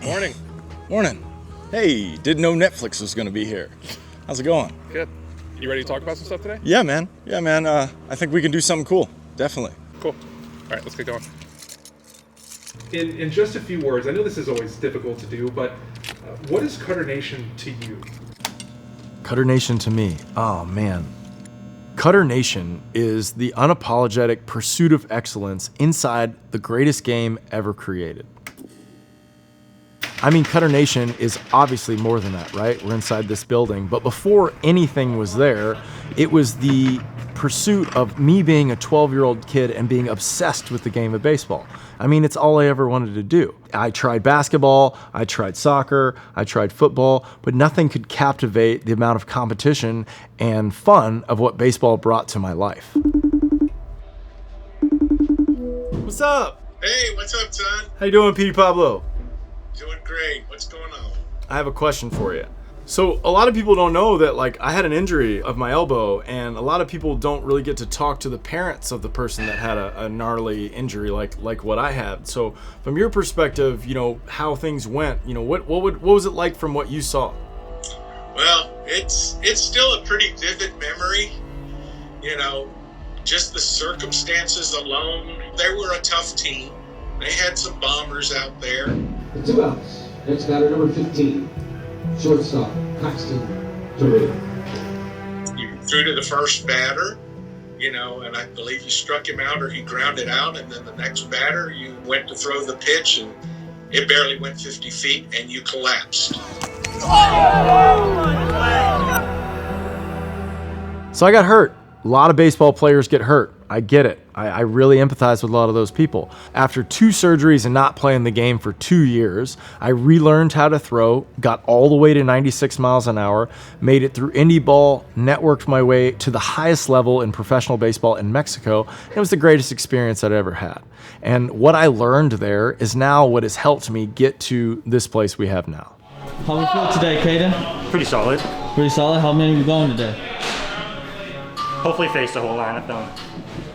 Morning. Morning. Hey, didn't know Netflix was going to be here. How's it going? Good. You ready to talk about some stuff today? Yeah, man. I think we can do something cool. Definitely. Cool. All right, let's get going. In just a few words, I know this is always difficult to do, but what is Cutternation to you? Cutternation to me, oh man. Cutternation is the unapologetic pursuit of excellence inside the greatest game ever created. I mean, Cutternation is obviously more than that, right? We're inside this building, but before anything was there, it was the pursuit of me being a 12-year-old kid and being obsessed with the game of baseball. I mean, it's all I ever wanted to do. I tried basketball, I tried soccer, I tried football, but nothing could captivate the amount of competition and fun of what baseball brought to my life. What's up? Hey, what's up, son? How you doing, Petey Pablo? Doing great. What's going on? I have a question for you. So a lot of people don't know that, like, I had an injury of my elbow, and a lot of people don't really get to talk to the parents of the person that had a gnarly injury like what I had. So from your perspective, you know, how things went, you know, what was it like from what you saw? Well, it's still a pretty vivid memory. You know, just the circumstances alone. They were a tough team. They had some bombers out there. 2 outs. Next batter, number 15. Shortstop, Paxton Terrell. You threw to the first batter, you know, and I believe you struck him out or he grounded out, and then the next batter, you went to throw the pitch, and it barely went 50 feet, and you collapsed. So I got hurt. A lot of baseball players get hurt. I get it. I really empathize with a lot of those people. After 2 surgeries and not playing the game for 2 years, I relearned how to throw, got all the way to 96 miles an hour, made it through indie ball, networked my way to the highest level in professional baseball in Mexico. It was the greatest experience I'd ever had. And what I learned there is now what has helped me get to this place we have now. How we feel today, Caden? Pretty solid. Pretty solid? How many are we going today? Hopefully face the whole lineup though.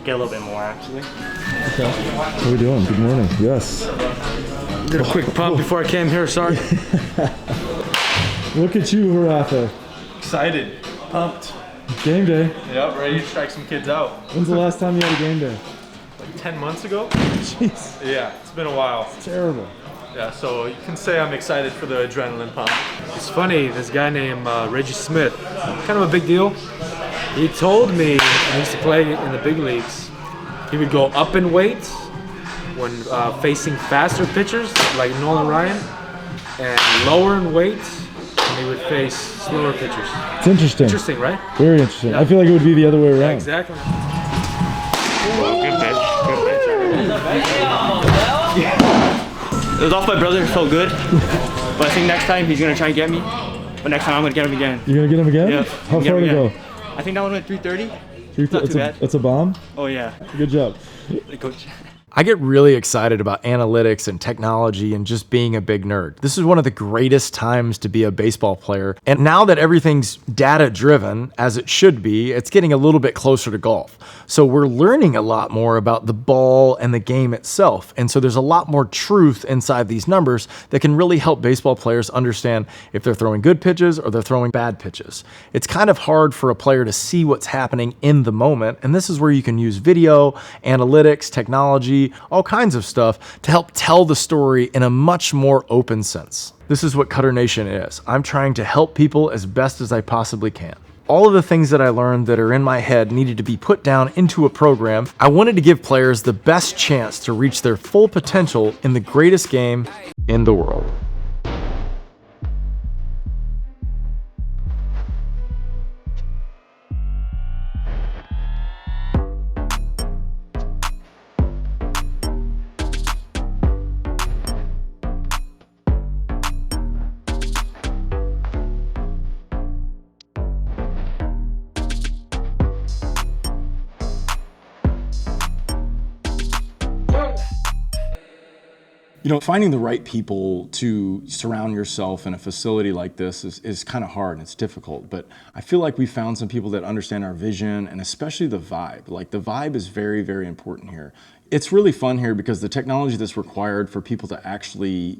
Get a little bit more actually. Okay. How are we doing? Good morning. Yes. Did a quick pump before I came here, sorry. Look at you, Harafa. Excited. Pumped. Game day. Yep, ready to strike some kids out. When's the last time you had a game day? Like 10 months ago? Jeez. Yeah, it's been a while. It's terrible. Yeah, so you can say I'm excited for the adrenaline pump. It's funny, this guy named Reggie Smith, kind of a big deal. He told me when he used to play in the big leagues, he would go up in weight when facing faster pitchers like Nolan Ryan, and lower in weight when he would face slower pitchers. It's interesting. Interesting, right? Very interesting. Yeah. I feel like it would be the other way around. Yeah, exactly. Good pitch. Good pitch. It was off my brother, felt good. But I think next time he's gonna try and get me. But next time I'm gonna get him again. You're gonna get him again? Yeah. How far to go? I think that one went 330. Not too bad. That's a bomb? Oh yeah. Good job. Coach. I get really excited about analytics and technology and just being a big nerd. This is one of the greatest times to be a baseball player. And now that everything's data driven, as it should be, it's getting a little bit closer to golf. So we're learning a lot more about the ball and the game itself. And so there's a lot more truth inside these numbers that can really help baseball players understand if they're throwing good pitches or they're throwing bad pitches. It's kind of hard for a player to see what's happening in the moment. And this is where you can use video, analytics, technology, all kinds of stuff to help tell the story in a much more open sense. This is what Cutternation is. I'm trying to help people as best as I possibly can. All of the things that I learned that are in my head needed to be put down into a program. I wanted to give players the best chance to reach their full potential in the greatest game in the world. You know, finding the right people to surround yourself in a facility like this is kind of hard and it's difficult, but I feel like we found some people that understand our vision and especially the vibe. Like the vibe is very, very important here. It's really fun here because the technology that's required for people to actually,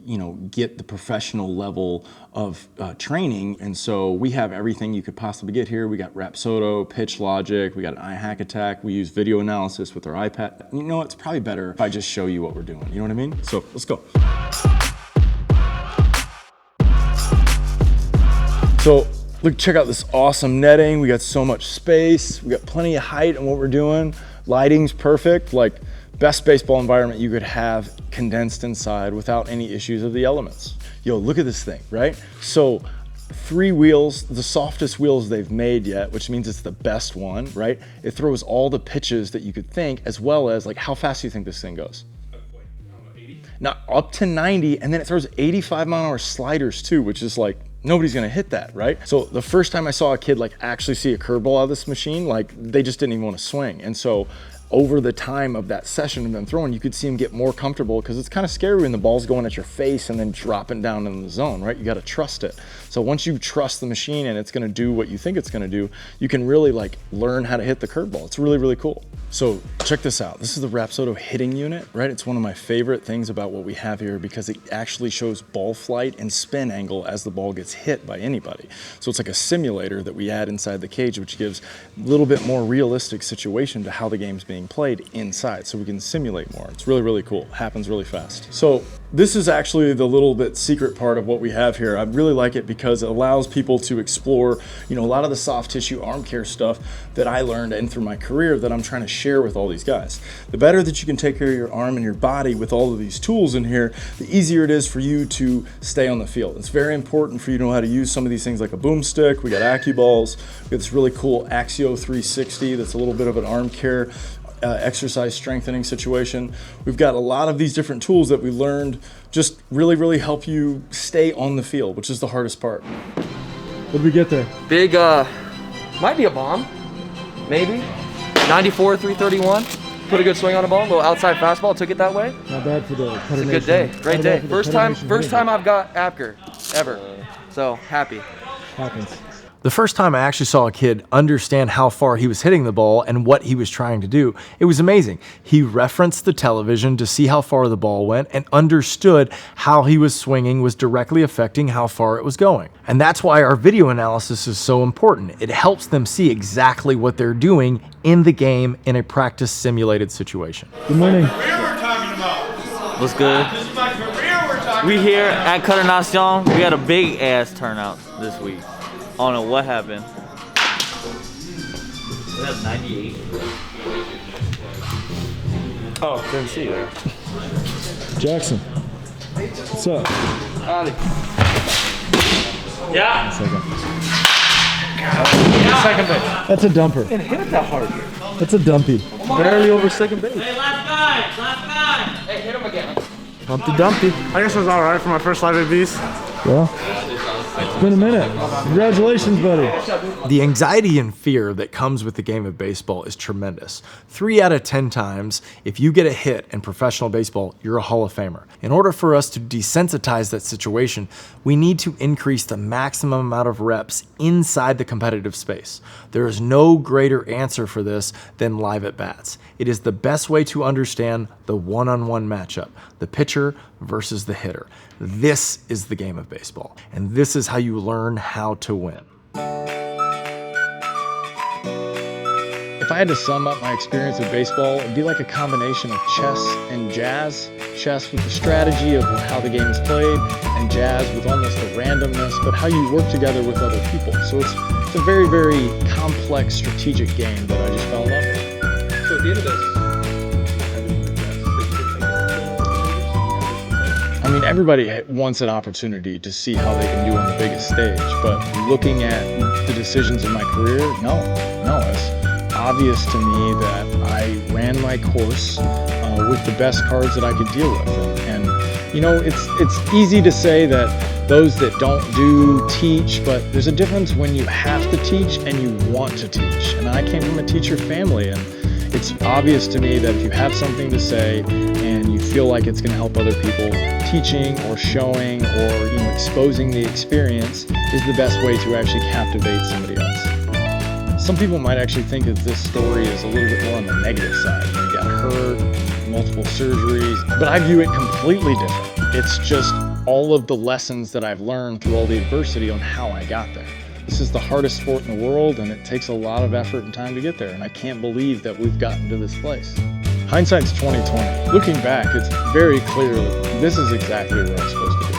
get the professional level of training. And so we have everything you could possibly get here. We got Rapsodo, PitchLogic, we got an iHack Attack. We use video analysis with our iPad. You know, it's probably better if I just show you what we're doing. You know what I mean? So let's go. So look, check out this awesome netting. We got so much space. We got plenty of height in what we're doing. Lighting's perfect. Like, best baseball environment you could have condensed inside without any issues of the elements. Yo, look at this thing, right? So 3 wheels, the softest wheels they've made yet, which means it's the best one, right? It throws all the pitches that you could think, as well as like, how fast do you think this thing goes? 80? Now up to 90, and then it throws 85-mile-an-hour sliders too, which is like, nobody's gonna hit that, right? So the first time I saw a kid like actually see a curveball out of this machine, like they just didn't even want to swing. And so over the time of that session of them throwing, you could see them get more comfortable, because it's kind of scary when the ball's going at your face and then dropping down in the zone, right? You got to trust it. So once you trust the machine and it's going to do what you think it's going to do, you can really like learn how to hit the curveball. It's really, really cool. So check this out. This is the Rapsodo hitting unit, right? It's one of my favorite things about what we have here, because it actually shows ball flight and spin angle as the ball gets hit by anybody. So it's like a simulator that we add inside the cage, which gives a little bit more realistic situation to how the game's being played inside, so we can simulate more. It's really, really cool. Happens really fast. So this is actually the little bit secret part of what we have here. I really like it because it allows people to explore, a lot of the soft tissue arm care stuff that I learned and through my career that I'm trying to share with all these guys. The better that you can take care of your arm and your body with all of these tools in here, the easier it is for you to stay on the field. It's very important for you to know how to use some of these things like a boomstick. We got Acuballs. We got this really cool AXIO 360 that's a little bit of an arm care exercise strengthening situation. We've got a lot of these different tools that we learned just really, really help you stay on the field, which is the hardest part. What did we get there? Big, might be a bomb, maybe. 94, 331. Put a good swing on a ball, a little outside fastball, took it that way. Not bad for the Cutternation. It's a good day, great day. First time I've got APCR, ever. So, happy. Happens. The first time I actually saw a kid understand how far he was hitting the ball and what he was trying to do, it was amazing. He referenced the television to see how far the ball went and understood how he was swinging was directly affecting how far it was going. And that's why our video analysis is so important. It helps them see exactly what they're doing in the game in a practice simulated situation. Good morning. What's good? We here at Cutternation, we had a big ass turnout this week. I don't know what happened. We have 98. Oh, didn't see you there. Jackson. What's up? Yeah. Second base. That's a dumper. And hit it that hard. That's a dumpy. Barely over second base. Hey, last guy. Hey, hit him again. Humpty Dumpty. I guess it was all right for my first live at Beast. Well, it's been a minute. Congratulations, buddy. The anxiety and fear that comes with the game of baseball is tremendous. 3 out of 10 times, if you get a hit in professional baseball, you're a Hall of Famer. In order for us to desensitize that situation, we need to increase the maximum amount of reps inside the competitive space. There is no greater answer for this than live at bats. It is the best way to understand the one-on-one matchup, the pitcher versus the hitter. This is the game of baseball, and this is how you learn how to win. If I had to sum up my experience with baseball, it'd be like a combination of chess and jazz. Chess with the strategy of how the game is played, and jazz with almost the randomness, but how you work together with other people. So it's a very, very complex strategic game that I just fell in love with. So at the end of this, I mean, everybody wants an opportunity to see how they can do on the biggest stage, but looking at the decisions of my career, no, it's obvious to me that I ran my course with the best cards that I could deal with. And it's easy to say that those that don't do teach, but there's a difference when you have to teach and you want to teach. And I came from a teacher family, and it's obvious to me that if you have something to say and you feel like it's going to help other people, teaching or showing or exposing the experience is the best way to actually captivate somebody else. Some people might actually think that this story is a little bit more on the negative side. You got hurt, multiple surgeries, but I view it completely different. It's just all of the lessons that I've learned through all the adversity on how I got there. This is the hardest sport in the world, and it takes a lot of effort and time to get there, and I can't believe that we've gotten to this place. Hindsight's 20/20. Looking back, it's very clear that this is exactly where I'm supposed to be.